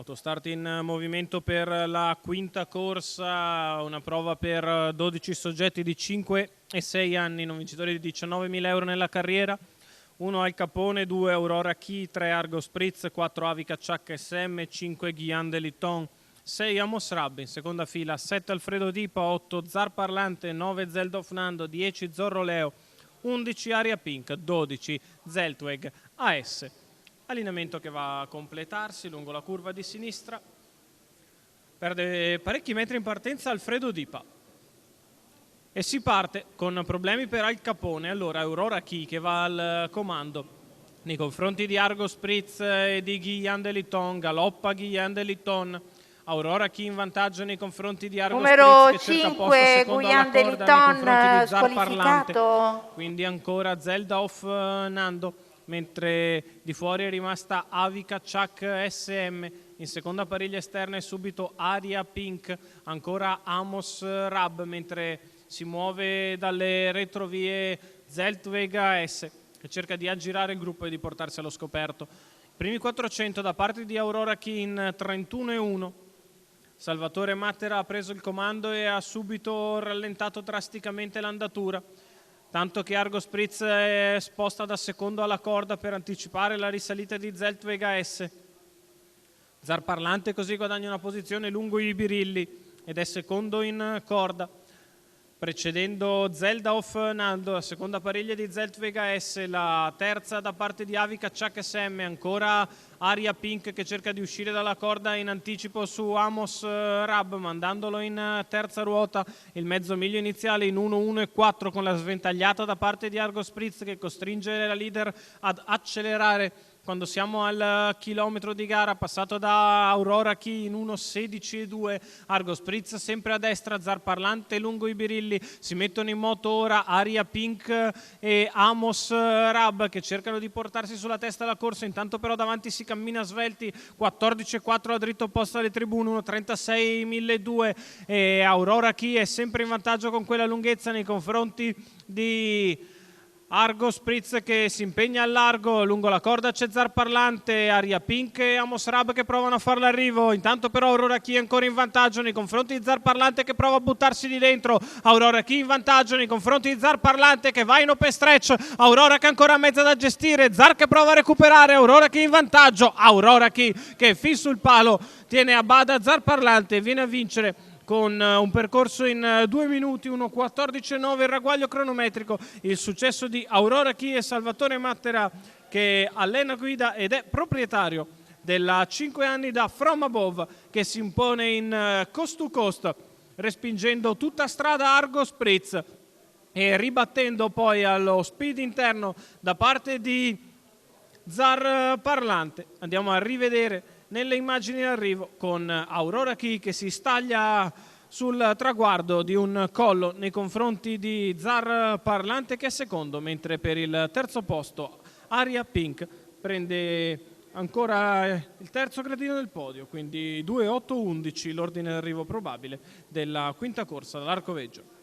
Autostart in movimento per la quinta corsa, una prova per 12 soggetti di 5 e 6 anni, non vincitori di 19.000 euro nella carriera. 1 Al Capone, 2 Aurora Key, 3 Argo Spritz, 4 Avica Chuck SM, 5 Guillain de Litton, 6 Amos Rab, in seconda fila 7 Alfredo Dipa, 8 Zar Parlante, 9 Zeldov Nando, 10 Zorro Leo, 11 Aria Pink, 12 Zeltweg AS. Allineamento che va a completarsi lungo la curva di sinistra. Perde parecchi metri in partenza Alfredo Dipa. E si parte con problemi per Al Capone. Allora Aurora Key che va al comando nei confronti di Argo Spritz e di Guillain de Litton. Galoppa Guillain de Litton. Aurora Key in vantaggio nei confronti di Argo Numero Spritz che cerca posto secondo alla corda nei confronti di Zar Parlante. Quindi ancora Zeldov Nando, mentre di fuori è rimasta Avica Chuck SM. In seconda pariglia esterna è subito Aria Pink, ancora Amos Rab, mentre si muove dalle retrovie Zeltweg AS, che cerca di aggirare il gruppo e di portarsi allo scoperto. Primi 400 da parte di Aurora Key in 31,1. Salvatore Mattera ha preso il comando e ha subito rallentato drasticamente l'andatura, tanto che Argo Spritz è sposta da secondo alla corda per anticipare la risalita di Zeltweg AS. Zar Parlante così guadagna una posizione lungo i birilli ed è secondo in corda, precedendo Zeldov Nando, la seconda pariglia di Zeltweg AS, la terza da parte di Avica Chuck SM, ancora Aria Pink che cerca di uscire dalla corda in anticipo su Amos Rab, mandandolo in terza ruota, il mezzo miglio iniziale in 1-1-4 con la sventagliata da parte di Argo Spritz che costringe la leader ad accelerare quando siamo al chilometro di gara, passato da Aurora Key in 1.16.2, Argo Spritz sempre a destra, Zar Parlante lungo i birilli, si mettono in moto ora Aria Pink e Amos Rab che cercano di portarsi sulla testa la corsa, intanto però davanti si cammina svelti, 14.4 a dritto opposto alle tribune, 1.36.200 e Aurora Key è sempre in vantaggio con quella lunghezza nei confronti di Argo Spritz che si impegna al largo, lungo la corda c'è Zar Parlante, Aria Pink e Amos Rab che provano a fare l'arrivo, intanto però Aurora Key è ancora in vantaggio nei confronti di Zar Parlante che prova a buttarsi di dentro, Aurora Key in vantaggio nei confronti di Zar Parlante che va in open stretch, Aurora che ancora ha mezza da gestire, Zar che prova a recuperare, Aurora Key in vantaggio, Aurora Key che fin sul palo tiene a bada Zar Parlante e viene a vincere con un percorso in 2 minuti, 1.14.9 il ragguaglio cronometrico, il successo di Aurora Key e Salvatore Mattera che allena, guida ed è proprietario della 5 anni da From Above che si impone in coast to coast, respingendo tutta strada Argo Spritz e ribattendo poi allo speed interno da parte di Zar Parlante. Andiamo a rivedere nelle immagini d'arrivo con Aurora Key che si staglia sul traguardo di un collo nei confronti di Zar Parlante che è secondo, mentre per il terzo posto Aria Pink prende ancora il terzo gradino del podio, quindi 2-8-11 l'ordine d'arrivo probabile della quinta corsa dall'Arcoveggio.